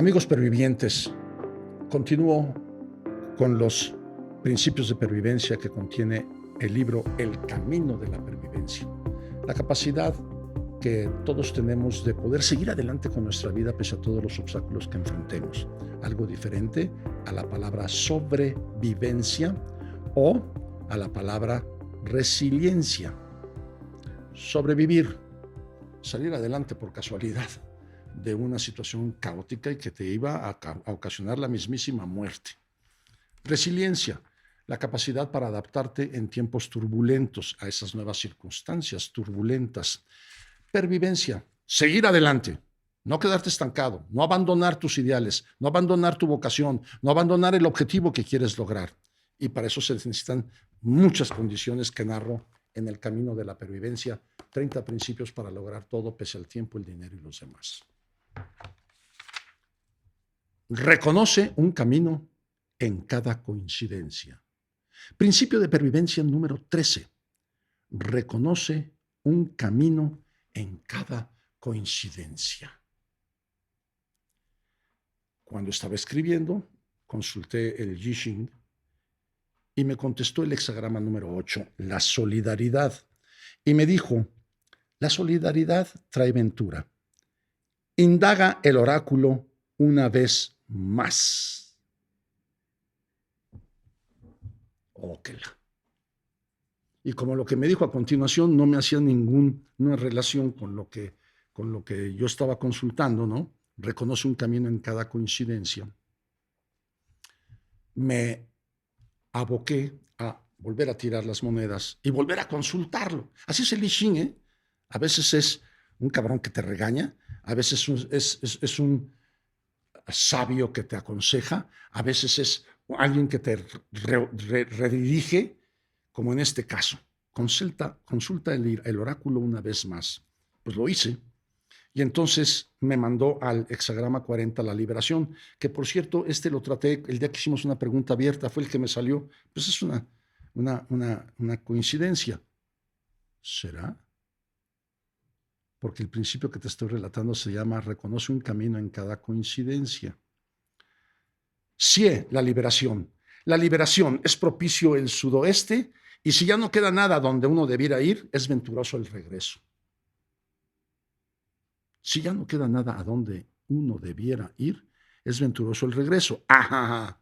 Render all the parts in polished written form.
Amigos pervivientes, continúo con los principios de pervivencia que contiene el libro El Camino de la Pervivencia. La capacidad que todos tenemos de poder seguir adelante con nuestra vida pese a todos los obstáculos que enfrentemos. Algo diferente a la palabra sobrevivencia o a la palabra resiliencia. Sobrevivir, salir adelante por casualidad de una situación caótica y que te iba a ocasionar la mismísima muerte. Resiliencia, la capacidad para adaptarte en tiempos turbulentos a esas nuevas circunstancias turbulentas. Pervivencia, seguir adelante, no quedarte estancado, no abandonar tus ideales, no abandonar tu vocación, no abandonar el objetivo que quieres lograr. Y para eso se necesitan muchas condiciones que narro en El Camino de la Pervivencia, 30 principios para lograr todo pese al tiempo, el dinero y los demás. Reconoce un camino en cada coincidencia. Principio de pervivencia número 13. Reconoce un camino en cada coincidencia. Cuando estaba escribiendo, consulté el I Ching y me contestó el hexagrama número 8, la solidaridad. Y me dijo, la solidaridad trae ventura. Indaga el oráculo una vez más. Óquela. Y como lo que me dijo a continuación no me hacía ninguna relación con lo que yo estaba consultando, ¿no? Reconoce un camino en cada coincidencia. Me aboqué a volver a tirar las monedas y volver a consultarlo. Así es el I Ching, ¿eh? A veces es un cabrón que te regaña, a veces es un sabio que te aconseja, a veces es alguien que te redirige, como en este caso. Consulta el oráculo una vez más. Pues lo hice. Y entonces me mandó al hexagrama 40 la liberación, que por cierto, lo traté el día que hicimos una pregunta abierta, fue el que me salió. Pues es una coincidencia. ¿Será? Porque el principio que te estoy relatando se llama reconoce un camino en cada coincidencia. Sí, la liberación. La liberación es propicio el sudoeste y si ya no queda nada donde uno debiera ir, es venturoso el regreso. Si ya no queda nada a donde uno debiera ir, es venturoso el regreso. Ajá.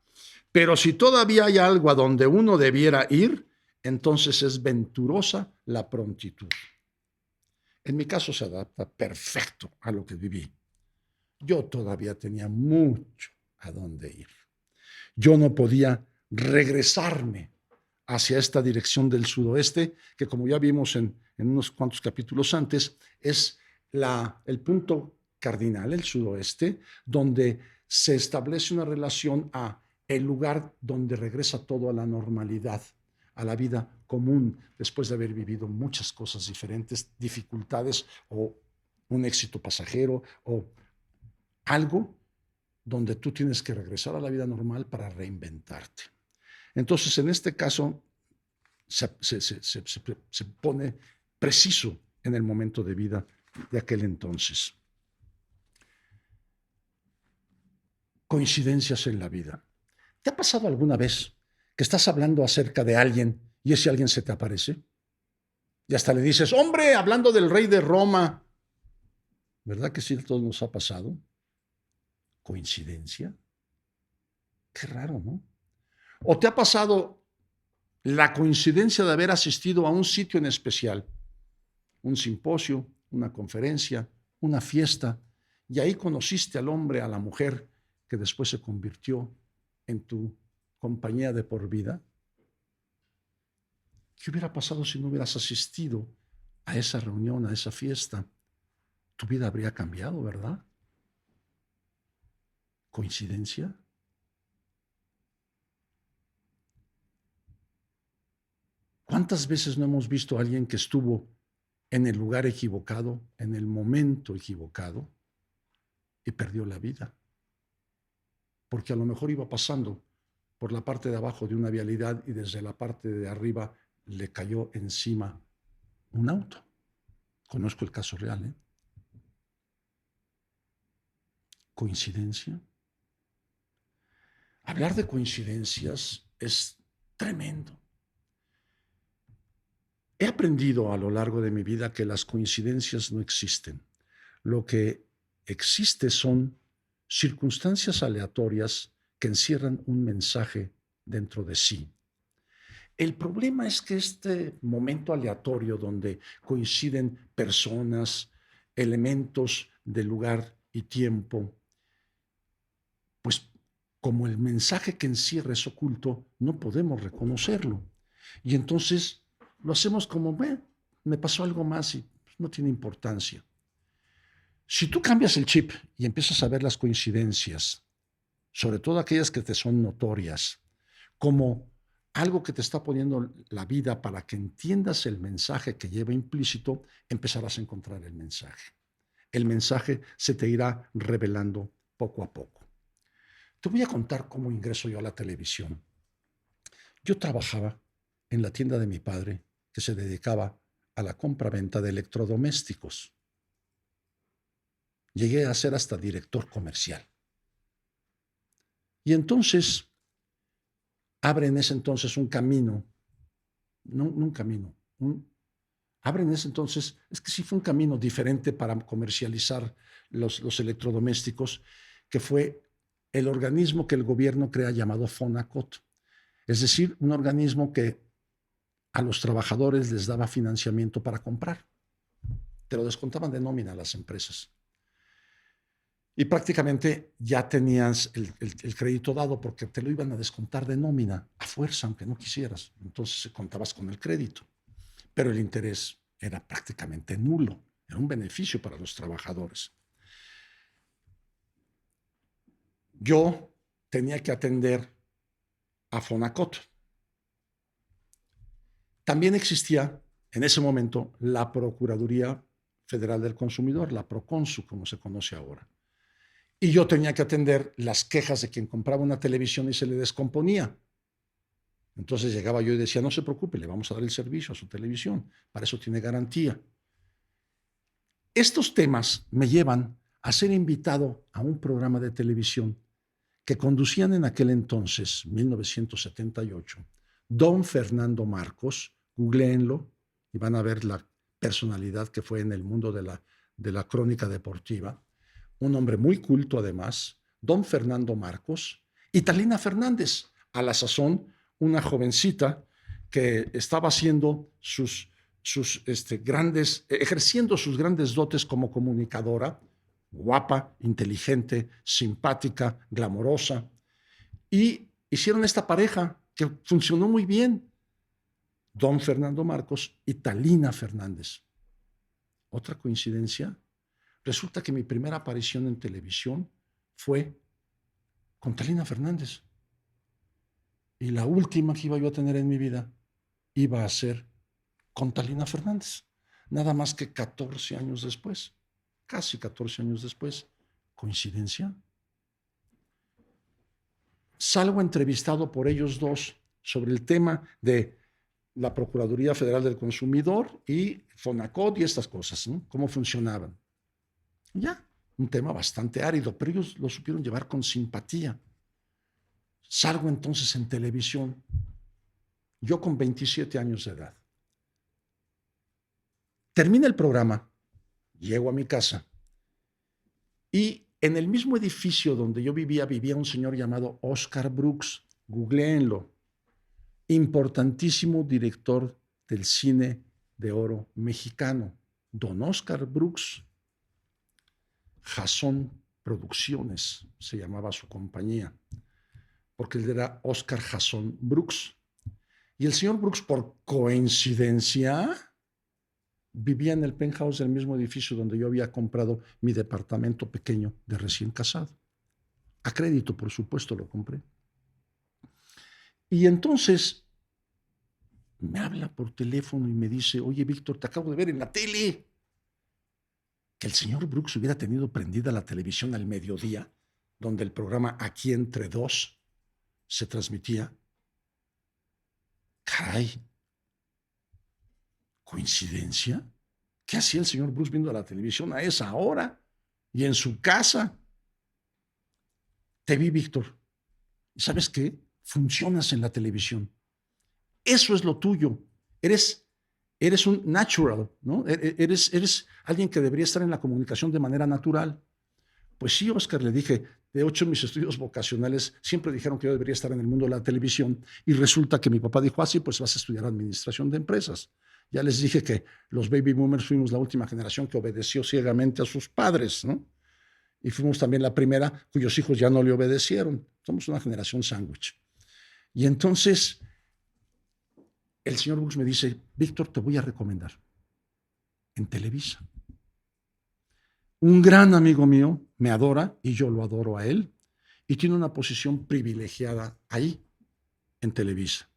Pero si todavía hay algo a donde uno debiera ir, entonces es venturosa la prontitud. En mi caso se adapta perfecto a lo que viví. Yo todavía tenía mucho a dónde ir. Yo no podía regresarme hacia esta dirección del sudoeste, que como ya vimos en unos cuantos capítulos antes, es el punto cardinal, el sudoeste, donde se establece una relación a el lugar donde regresa todo a la normalidad, a la vida común, después de haber vivido muchas cosas diferentes, dificultades o un éxito pasajero o algo donde tú tienes que regresar a la vida normal para reinventarte. Entonces, en este caso, se pone preciso en el momento de vida de aquel entonces. Coincidencias en la vida. ¿Te ha pasado alguna vez que estás hablando acerca de alguien y ese alguien se te aparece? Y hasta le dices, hombre, hablando del rey de Roma. ¿Verdad que sí, a todos nos ha pasado? ¿Coincidencia? Qué raro, ¿no? ¿O te ha pasado la coincidencia de haber asistido a un sitio en especial? Un simposio, una conferencia, una fiesta, y ahí conociste al hombre, a la mujer, que después se convirtió en tu compañía de por vida. ¿Qué hubiera pasado si no hubieras asistido a esa reunión, a esa fiesta? Tu vida habría cambiado, ¿verdad? ¿Coincidencia? ¿Cuántas veces no hemos visto a alguien que estuvo en el lugar equivocado, en el momento equivocado, y perdió la vida? Porque a lo mejor iba pasando por la parte de abajo de una vialidad y desde la parte de arriba le cayó encima un auto. Conozco el caso real, ¿eh? ¿Coincidencia? Hablar de coincidencias es tremendo. He aprendido a lo largo de mi vida que las coincidencias no existen. Lo que existe son circunstancias aleatorias que encierran un mensaje dentro de sí. El problema es que este momento aleatorio donde coinciden personas, elementos de lugar y tiempo, pues como el mensaje que encierra es oculto, no podemos reconocerlo. Y entonces lo hacemos como, me pasó algo más y no tiene importancia. Si tú cambias el chip y empiezas a ver las coincidencias, sobre todo aquellas que te son notorias, como algo que te está poniendo la vida para que entiendas el mensaje que lleva implícito, empezarás a encontrar el mensaje. El mensaje se te irá revelando poco a poco. Te voy a contar cómo ingreso yo a la televisión. Yo trabajaba en la tienda de mi padre, que se dedicaba a la compra-venta de electrodomésticos. Llegué a ser hasta director comercial. Y entonces abre en ese entonces un camino, no un camino, abre en ese entonces, es que sí fue un camino diferente para comercializar los electrodomésticos, que fue el organismo que el gobierno crea llamado Fonacot. Es decir, un organismo que a los trabajadores les daba financiamiento para comprar. Te lo descontaban de nómina a las empresas. Y prácticamente ya tenías el crédito dado porque te lo iban a descontar de nómina a fuerza, aunque no quisieras. Entonces contabas con el crédito. Pero el interés era prácticamente nulo. Era un beneficio para los trabajadores. Yo tenía que atender a Fonacot. También existía en ese momento la Procuraduría Federal del Consumidor, la Proconsu, como se conoce ahora. Y yo tenía que atender las quejas de quien compraba una televisión y se le descomponía. Entonces llegaba yo y decía, no se preocupe, le vamos a dar el servicio a su televisión, para eso tiene garantía. Estos temas me llevan a ser invitado a un programa de televisión que conducían en aquel entonces, 1978, don Fernando Marcos, googleenlo y van a ver la personalidad que fue en el mundo de la crónica deportiva, un hombre muy culto además, don Fernando Marcos, y Talina Fernández, a la sazón una jovencita que estaba haciendo ejerciendo sus grandes dotes como comunicadora, guapa, inteligente, simpática, glamorosa, y hicieron esta pareja que funcionó muy bien, don Fernando Marcos y Talina Fernández. ¿Otra coincidencia? Resulta que mi primera aparición en televisión fue con Talina Fernández. Y la última que iba yo a tener en mi vida iba a ser con Talina Fernández. Nada más que 14 años después, casi 14 años después. ¿Coincidencia? Salgo entrevistado por ellos dos sobre el tema de la Procuraduría Federal del Consumidor y Fonacot y estas cosas, ¿no? Cómo funcionaban. Ya, un tema bastante árido, pero ellos lo supieron llevar con simpatía. Salgo entonces en televisión, yo con 27 años de edad. Termina el programa, llego a mi casa y en el mismo edificio donde yo vivía un señor llamado Oscar Brooks, googleenlo, importantísimo director del cine de oro mexicano, don Oscar Brooks. Jason Producciones se llamaba su compañía, porque él era Oscar Jason Brooks. Y el señor Brooks, por coincidencia, vivía en el penthouse del mismo edificio donde yo había comprado mi departamento pequeño de recién casado. A crédito, por supuesto, lo compré. Y entonces me habla por teléfono y me dice, oye, Víctor, te acabo de ver en la tele. Que el señor Brooks hubiera tenido prendida la televisión al mediodía, donde el programa Aquí entre dos se transmitía. Caray, ¿coincidencia? ¿Qué hacía el señor Brooks viendo la televisión a esa hora y en su casa? Te vi, Víctor. ¿Y sabes qué? Funcionas en la televisión. Eso es lo tuyo. Eres un natural, ¿no? Eres alguien que debería estar en la comunicación de manera natural. Pues sí, Oscar, le dije, de hecho, mis estudios vocacionales siempre dijeron que yo debería estar en el mundo de la televisión y resulta que mi papá dijo, sí, pues vas a estudiar administración de empresas. Ya les dije que los baby boomers fuimos la última generación que obedeció ciegamente a sus padres, ¿no? Y fuimos también la primera cuyos hijos ya no le obedecieron. Somos una generación sándwich. Y entonces el señor Brooks me dice, Víctor, te voy a recomendar en Televisa. Un gran amigo mío me adora y yo lo adoro a él y tiene una posición privilegiada ahí en Televisa.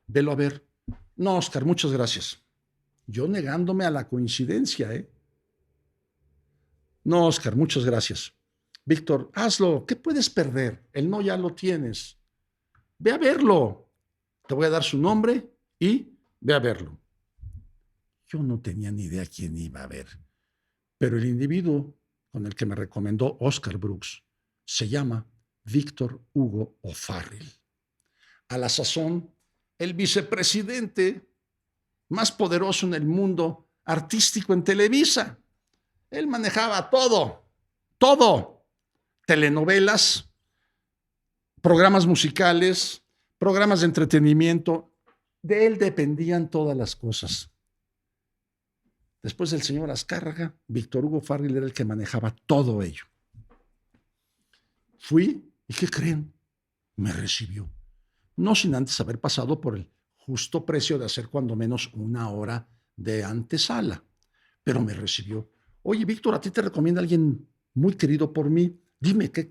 Velo a ver. No, Oscar, muchas gracias. Yo negándome a la coincidencia, ¿eh? No, Oscar, muchas gracias. Víctor, hazlo. ¿Qué puedes perder? El no ya lo tienes. Ve a verlo. Te voy a dar su nombre y ve a verlo. Yo no tenía ni idea quién iba a ver, pero el individuo con el que me recomendó Oscar Brooks se llama Víctor Hugo O'Farrill. A la sazón, el vicepresidente más poderoso en el mundo artístico en Televisa. Él manejaba todo, todo. Telenovelas, programas musicales, programas de entretenimiento. De él dependían todas las cosas. Después del señor Azcárraga, Víctor Hugo Farril era el que manejaba todo ello. Fui, ¿y qué creen? Me recibió. No sin antes haber pasado por el justo precio de hacer cuando menos una hora de antesala. Pero me recibió. Oye, Víctor, a ti te recomienda alguien muy querido por mí. Dime, ¿qué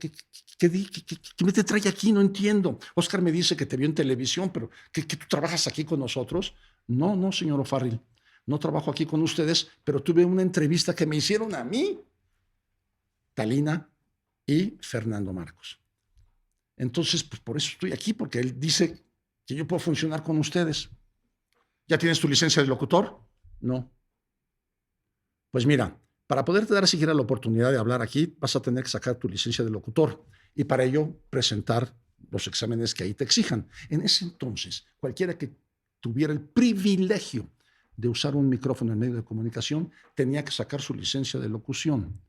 me te trae aquí? No entiendo. Oscar me dice que te vio en televisión, pero ¿que tú trabajas aquí con nosotros? No, señor O'Farrill. No trabajo aquí con ustedes, pero tuve una entrevista que me hicieron a mí, Talina y Fernando Marcos. Entonces, pues por eso estoy aquí, porque él dice que yo puedo funcionar con ustedes. ¿Ya tienes tu licencia de locutor? No. Pues mira, para poderte dar siquiera la oportunidad de hablar aquí, vas a tener que sacar tu licencia de locutor y para ello presentar los exámenes que ahí te exijan. En ese entonces, cualquiera que tuviera el privilegio de usar un micrófono en medio de comunicación tenía que sacar su licencia de locución.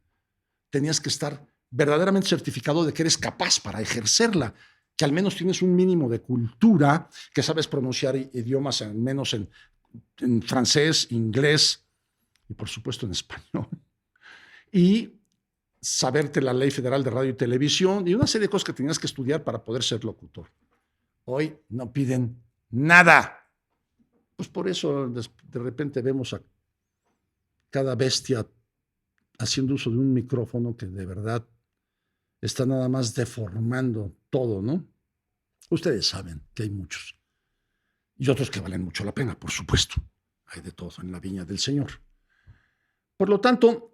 Tenías que estar verdaderamente certificado de que eres capaz para ejercerla, que al menos tienes un mínimo de cultura, que sabes pronunciar idiomas al menos en francés, inglés y por supuesto en español. Y saberte la Ley Federal de Radio y Televisión y una serie de cosas que tenías que estudiar para poder ser locutor. Hoy no piden nada. Pues por eso de repente vemos a cada bestia haciendo uso de un micrófono que de verdad está nada más deformando todo, ¿no? Ustedes saben que hay muchos. Y otros que valen mucho la pena, por supuesto. Hay de todo en la viña del Señor. Por lo tanto,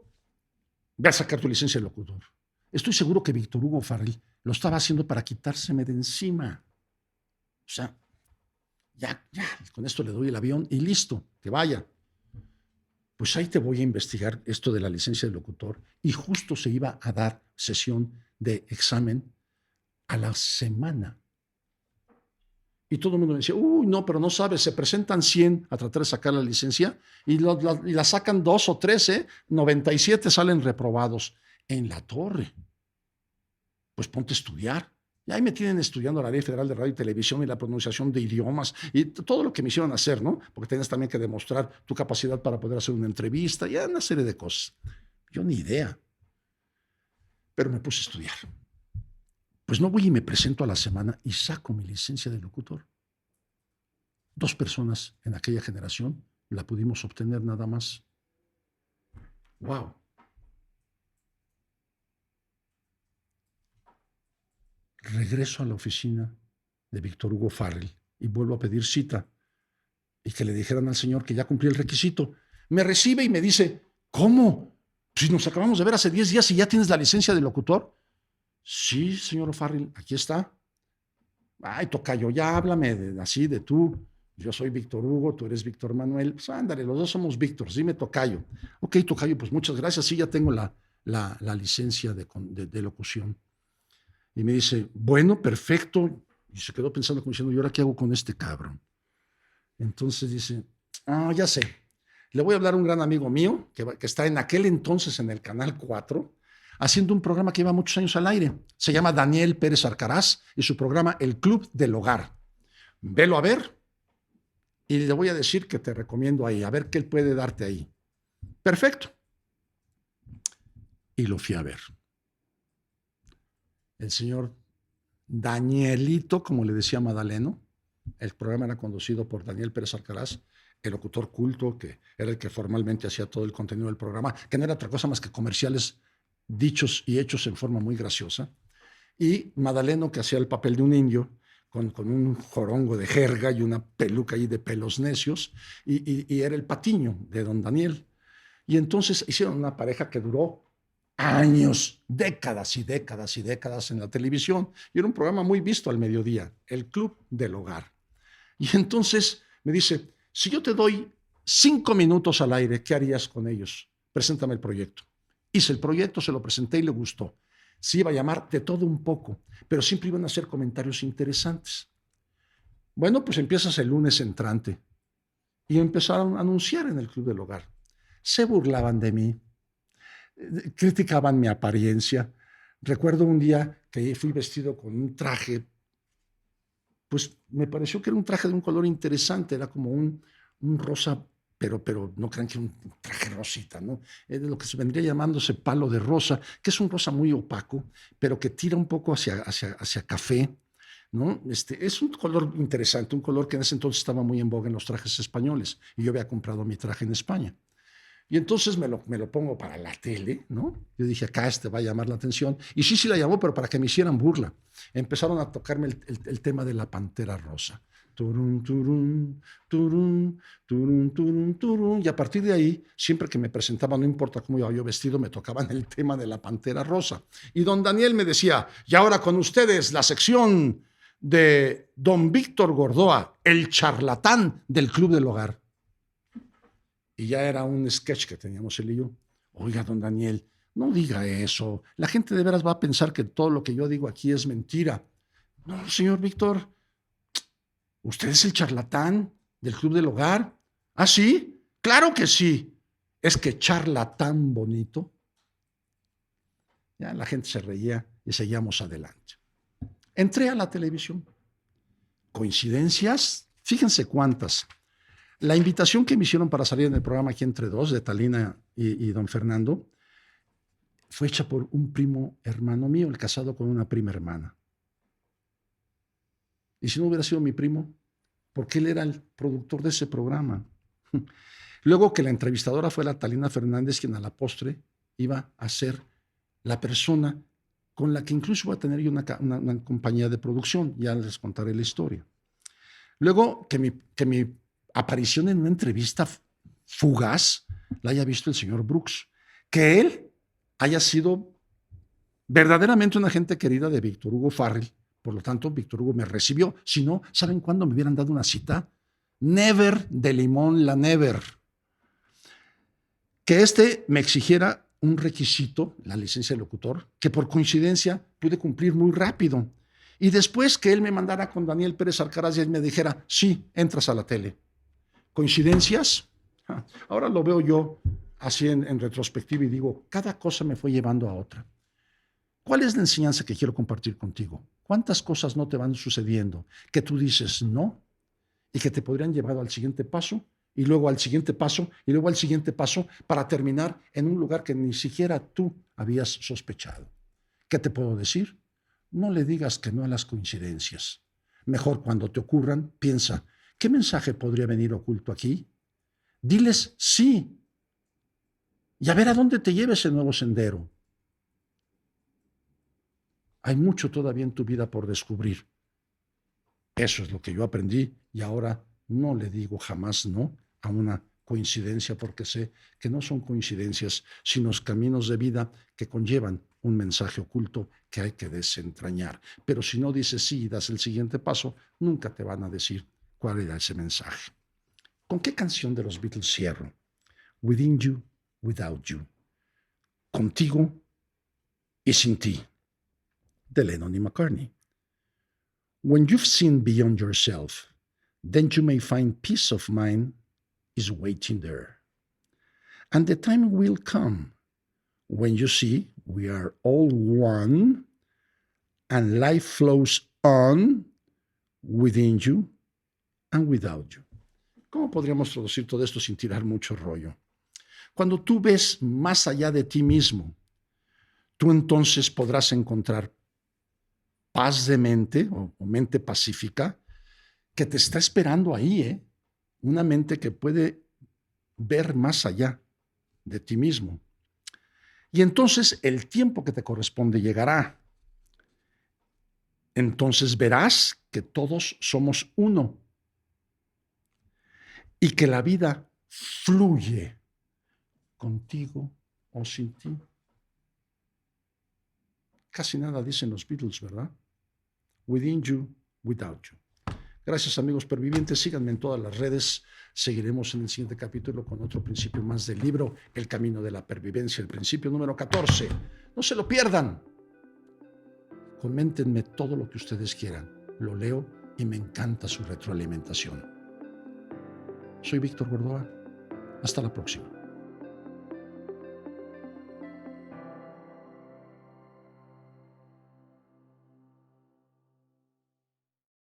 ve a sacar tu licencia de locutor. Estoy seguro que Víctor Hugo Farril lo estaba haciendo para quitárseme de encima. O sea, ya, con esto le doy el avión y listo, que vaya. Pues ahí te voy a investigar esto de la licencia de locutor. Y justo se iba a dar sesión de examen a la semana. Y todo el mundo me decía, no, pero no sabes, se presentan 100 a tratar de sacar la licencia y la sacan 2 o 3, 97 salen reprobados en la torre. Pues ponte a estudiar. Y ahí me tienen estudiando la Ley Federal de Radio y Televisión y la pronunciación de idiomas y todo lo que me hicieron hacer, ¿no? Porque tienes también que demostrar tu capacidad para poder hacer una entrevista y una serie de cosas. Yo ni idea. Pero me puse a estudiar. Pues no voy y me presento a la semana y saco mi licencia de locutor. 2 personas en aquella generación la pudimos obtener nada más. ¡Wow! Regreso a la oficina de Víctor Hugo Farril y vuelvo a pedir cita y que le dijeran al señor que ya cumplí el requisito. Me recibe y me dice, ¿cómo? Si nos acabamos de ver hace 10 días y ya tienes la licencia de locutor. Sí, señor O'Farrill, aquí está. Ay, tocayo, ya háblame así de tú. Yo soy Víctor Hugo, tú eres Víctor Manuel. Pues ándale, los dos somos Víctor, dime tocayo. Ok, tocayo, pues muchas gracias. Sí, ya tengo la licencia de locución. Y me dice, bueno, perfecto, Y se quedó pensando como diciendo, ¿y ahora qué hago con este cabrón? Entonces dice, ya sé, le voy a hablar a un gran amigo mío que está en aquel entonces en el Canal 4, haciendo un programa que lleva muchos años al aire. Se llama Daniel Pérez Arcaraz y su programa El Club del Hogar. Velo a ver y le voy a decir que te recomiendo ahí, a ver qué él puede darte ahí. Perfecto. Y lo fui a ver. El señor Danielito, como le decía Madaleno, el programa era conducido por Daniel Pérez Alcaraz, el locutor culto, que era el que formalmente hacía todo el contenido del programa, que no era otra cosa más que comerciales dichos y hechos en forma muy graciosa, y Madaleno, que hacía el papel de un indio, con un jorongo de jerga y una peluca ahí de pelos necios, y era el patiño de don Daniel. Y entonces hicieron una pareja que duró años, décadas y décadas y décadas en la televisión, y era un programa muy visto al mediodía, El Club del Hogar. Y entonces me dice, si yo te doy 5 minutos al aire, ¿qué harías con ellos? Preséntame el proyecto. Hice el proyecto, se lo presenté y le gustó. Se iba a llamar De Todo Un Poco, pero siempre iban a hacer comentarios interesantes. Bueno, pues empiezas el lunes entrante. Y empezaron a anunciar en el Club del Hogar. Se burlaban de mí, criticaban mi apariencia. Recuerdo un día que fui vestido con un traje, pues me pareció que era un traje de un color interesante, era como un rosa, pero no crean que un traje rosita, ¿no? Es de lo que se vendría llamándose palo de rosa, que es un rosa muy opaco, pero que tira un poco hacia café, ¿no? Es un color interesante, un color que en ese entonces estaba muy en boga en los trajes españoles, y yo había comprado mi traje en España. Y entonces me lo pongo para la tele, ¿no? Yo dije, acá va a llamar la atención. Y sí la llamó, pero para que me hicieran burla. Empezaron a tocarme el tema de la Pantera Rosa. Turun, turun, turun, turun, turun, turun. Y a partir de ahí, siempre que me presentaban, no importa cómo iba yo vestido, me tocaban el tema de la Pantera Rosa. Y don Daniel me decía, y ahora con ustedes la sección de don Víctor Gordoa, el charlatán del Club del Hogar. Y ya era un sketch que teníamos él y yo. Oiga, don Daniel, no diga eso. La gente de veras va a pensar que todo lo que yo digo aquí es mentira. No, señor Víctor, ¿usted es el charlatán del Club del Hogar? ¿Ah, sí? Claro que sí. Es que charlatán bonito. Ya la gente se reía y seguíamos adelante. Entré a la televisión. ¿Coincidencias? Fíjense cuántas. La invitación que me hicieron para salir en el programa Aquí Entre Dos, de Talina y don Fernando, fue hecha por un primo hermano mío, el casado con una prima hermana. Y si no hubiera sido mi primo, porque él era el productor de ese programa. Luego que la entrevistadora fue la Talina Fernández, quien a la postre iba a ser la persona con la que incluso iba a tener yo una compañía de producción. Ya les contaré la historia. Luego que mi aparición en una entrevista fugaz la haya visto el señor Brooks, que él haya sido verdaderamente una gente querida de Víctor Hugo Farrell, por lo tanto Víctor Hugo me recibió. Si no, ¿saben cuándo me hubieran dado una cita? Never de Limón la Never. Que me exigiera un requisito, la licencia de locutor, que por coincidencia pude cumplir muy rápido. Y después que él me mandara con Daniel Pérez Alcaraz y él me dijera, sí, entras a la tele. ¿Coincidencias? Ahora lo veo yo así en retrospectiva y digo, cada cosa me fue llevando a otra. ¿Cuál es la enseñanza que quiero compartir contigo? ¿Cuántas cosas no te van sucediendo que tú dices no y que te podrían llevar al siguiente paso y luego al siguiente paso y luego al siguiente paso para terminar en un lugar que ni siquiera tú habías sospechado? ¿Qué te puedo decir? No le digas que no a las coincidencias. Mejor cuando te ocurran, piensa, ¿qué mensaje podría venir oculto aquí? Diles sí y a ver a dónde te lleva ese nuevo sendero. Hay mucho todavía en tu vida por descubrir. Eso es lo que yo aprendí y ahora no le digo jamás no a una coincidencia porque sé que no son coincidencias, sino caminos de vida que conllevan un mensaje oculto que hay que desentrañar. Pero si no dices sí y das el siguiente paso, nunca te van a decir cuál era ese mensaje. ¿Con qué canción de los Beatles cierro? Within You, Without You. Contigo y sin ti, de Lennon y McCartney. When you've seen beyond yourself, then you may find peace of mind is waiting there. And the time will come when you see we are all one and life flows on within you and without you. ¿Cómo podríamos traducir todo esto sin tirar mucho rollo? Cuando tú ves más allá de ti mismo, tú entonces podrás encontrar paz de mente o mente pacífica que te está esperando ahí, una mente que puede ver más allá de ti mismo. Y entonces el tiempo que te corresponde llegará. Entonces verás que todos somos uno y que la vida fluye contigo o sin ti. Casi nada dicen los Beatles, ¿verdad? Within you, without you. Gracias, amigos pervivientes. Síganme en todas las redes. Seguiremos en el siguiente capítulo con otro principio más del libro El Camino de la Pervivencia, el principio número 14. No se lo pierdan. Coméntenme todo lo que ustedes quieran. Lo leo y me encanta su retroalimentación. Soy Víctor Gordoa. Hasta la próxima.